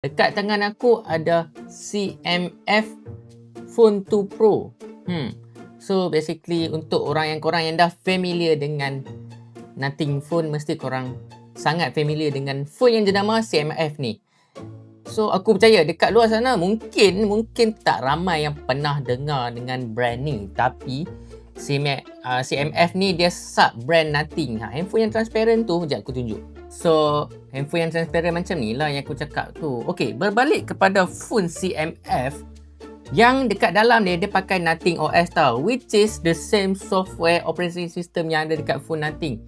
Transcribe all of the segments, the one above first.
Dekat tangan aku ada CMF Phone 2 Pro. So basically untuk korang yang dah familiar dengan Nothing Phone, mesti korang sangat familiar dengan phone yang jenama CMF ni. So aku percaya dekat luar sana mungkin tak ramai yang pernah dengar dengan brand ni, tapi CMF ni dia sub brand Nothing. Handphone yang transparent tu, sekejap aku tunjuk. So handphone yang transparent macam ni lah yang aku cakap tu. Okay, berbalik kepada phone CMF, yang dekat dalam dia pakai Nothing OS tau, which is the same software operating system yang ada dekat phone Nothing.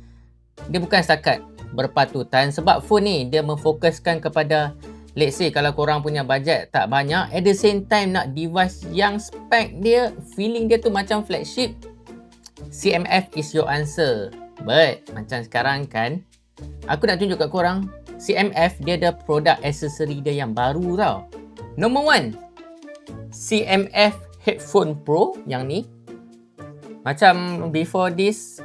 Dia bukan setakat berpatutan, sebab phone ni dia memfokuskan kepada, let's say kalau korang punya budget tak banyak, at the same time nak device yang spek dia, feeling dia tu macam flagship, CMF is your answer. But macam sekarang kan, aku nak tunjuk kat korang, CMF dia ada produk aksesori dia yang baru tau. Number 1, CMF Headphone Pro yang ni. Macam before this,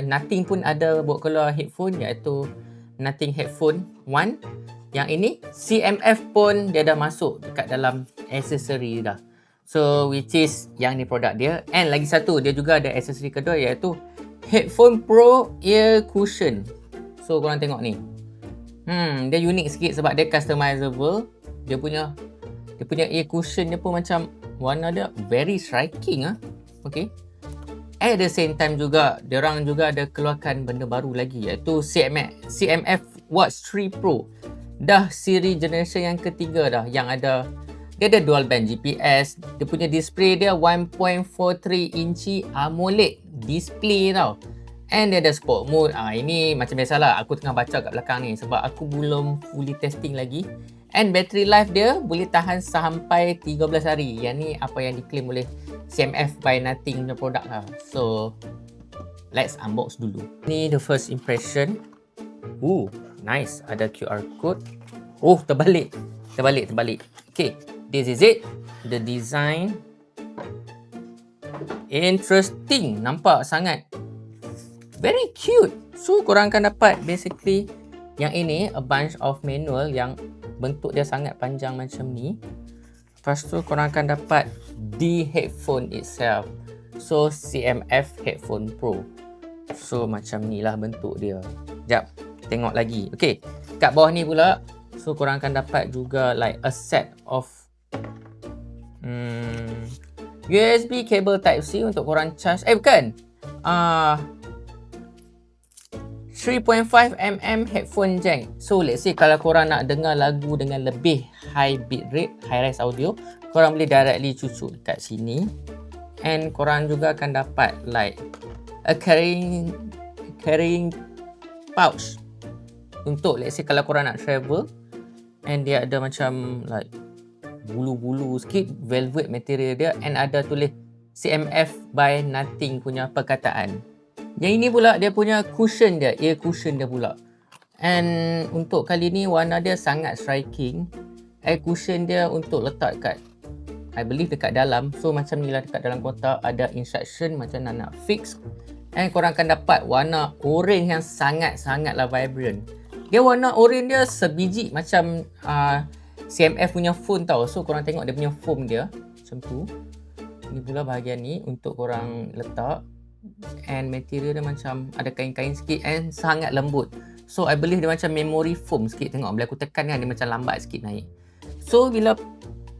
Nothing pun ada buat keluar headphone, iaitu Nothing Headphone 1. Yang ini CMF pun dia dah masuk dekat dalam aksesori dah. So which is yang ni produk dia. And lagi satu, dia juga ada aksesori kedua, iaitu Headphone Pro Ear Cushion. So korang tengok ni, dia unik sikit sebab dia customizable. Dia punya ear cushion dia pun macam, warna dia very striking . Okay, at the same time juga diorang juga ada keluarkan benda baru lagi, iaitu CMF Watch 3 Pro. Dah siri generation yang ketiga dah, yang ada dia ada dual band GPS. Dia punya display dia 1.43 inci AMOLED display tau. And dia ada sport mode. Ini macam biasalah, aku tengah baca kat belakang ni sebab aku belum fully testing lagi. And battery life dia boleh tahan sampai 13 hari. Yang ni apa yang diklaim oleh CMF by Nothing punya produk lah. So let's unbox dulu. Ni the first impression. Nice, ada QR code. Terbalik. Okay, this is it. The design interesting, nampak sangat very cute. So korang akan dapat basically yang ini, a bunch of manual yang bentuk dia sangat panjang macam ni. Lepas tu korang akan dapat the headphone itself. So CMF Headphone Pro. So macam ni lah bentuk dia. Sekejap, tengok lagi. Okay, kat bawah ni pula, so korang akan dapat juga like a set of USB cable Type-C untuk korang charge. Bukan, 3.5mm headphone jack. So let's say kalau korang nak dengar lagu dengan lebih high bitrate, high res audio, korang boleh directly cucuk dekat sini. And korang juga akan dapat like a carrying pouch untuk let's say kalau korang nak travel. And dia ada macam like bulu-bulu sikit, velvet material dia, and ada tulis CMF by Nothing punya perkataan. Yang ini pula dia punya cushion dia, ear cushion dia pula. And untuk kali ni warna dia sangat striking. Ear cushion dia untuk letak kat, I believe dekat dalam. So macam ni lah, dekat dalam kotak ada instruction macam nak fix. And korang akan dapat warna orange yang sangat-sangatlah vibrant. Dia warna orange dia sebiji macam CMF punya phone tau. So korang tengok dia punya foam dia macam tu. Ni pula bahagian ni untuk korang letak. And material dia macam ada kain-kain sikit and sangat lembut. So I believe dia macam memory foam sikit. Tengok bila aku tekan kan, dia macam lambat sikit naik. So bila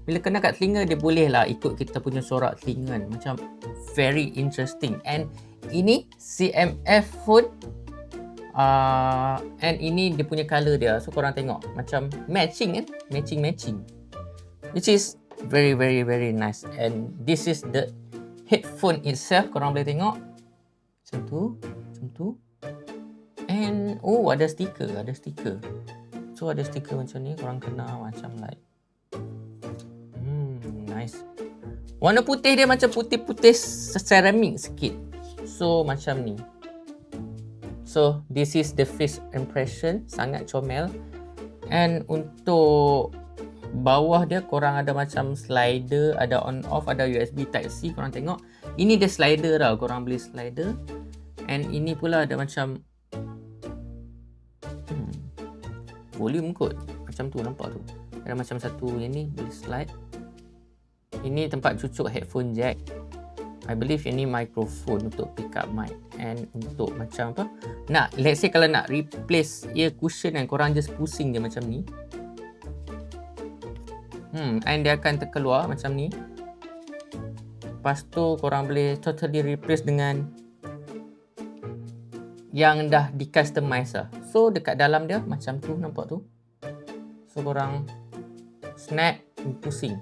kena kat telinga, dia boleh lah ikut kita punya sorak telinga kan. Macam very interesting. And ini CMF phone. And ini dia punya color dia. So korang tengok macam matching kan, matching, which is very nice. And this is the headphone itself. Korang boleh tengok macam tu. And ada stiker. So ada stiker macam ni, korang kena macam like nice. Warna putih dia macam putih-putih ceramik sikit. So macam ni. So this is the first impression, sangat comel. And untuk bawah dia korang ada macam slider, ada on off, ada USB Type-C. Korang tengok, ini dia slider tau, korang boleh slider. And ini pula ada macam volume kot, macam tu, nampak tu. Ada macam satu yang ni boleh slide. Ini tempat cucuk headphone jack. I believe ini microphone untuk pick up mic. And untuk macam apa, let's say kalau nak replace ear cushion kan, korang just pusing je macam ni. And dia akan terkeluar macam ni. Lepas tu korang boleh totally replace dengan yang dah di customize lah. So dekat dalam dia macam tu, nampak tu. So korang snap, pusing.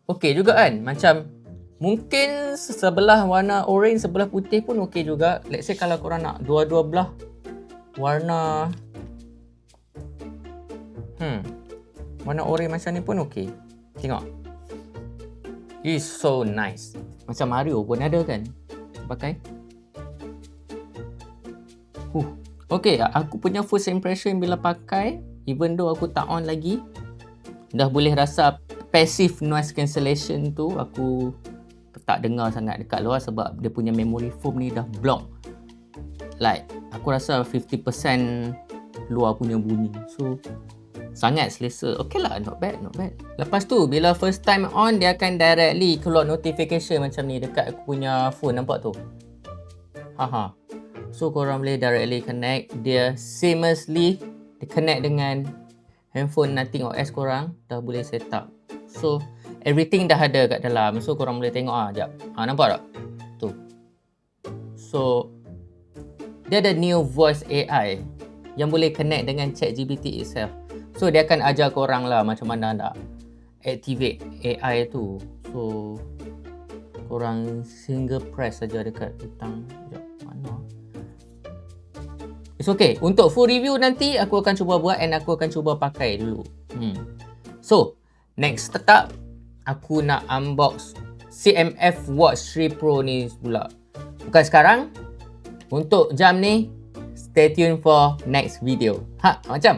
Okey juga kan? Macam mungkin sebelah warna orange, sebelah putih pun okey juga. Let's say kalau korang nak dua-dua belah warna warna orange macam ni pun okey. Tengok. It's so nice. Macam Mario pun ada kan pakai. Okey, aku punya first impression bila pakai, even though aku tak on lagi, dah boleh rasa passive noise cancellation tu aku tak dengar sangat dekat luar sebab dia punya memory foam ni dah block. Like aku rasa 50% luar punya bunyi. So sangat selesa. Okay lah, not bad. Lepas tu bila first time on, dia akan directly keluar notification macam ni dekat aku punya phone, nampak tu. So korang boleh directly connect. Dia seamlessly connect dengan handphone Nothing OS korang. Dah boleh set up. So everything dah ada kat dalam. So korang boleh tengok jap. Nampak tak? Tu. So dia ada new voice AI yang boleh connect dengan ChatGPT itself. So dia akan ajar korang lah macam mana nak activate AI tu. So korang single press saja dekat butang. Sekejap, mana? It's okay. Untuk full review nanti aku akan cuba buat and aku akan cuba pakai dulu. So next tetap aku nak unbox CMF Watch 3 Pro ni pula. Bukan sekarang. Untuk jam ni, stay tune for next video. Macam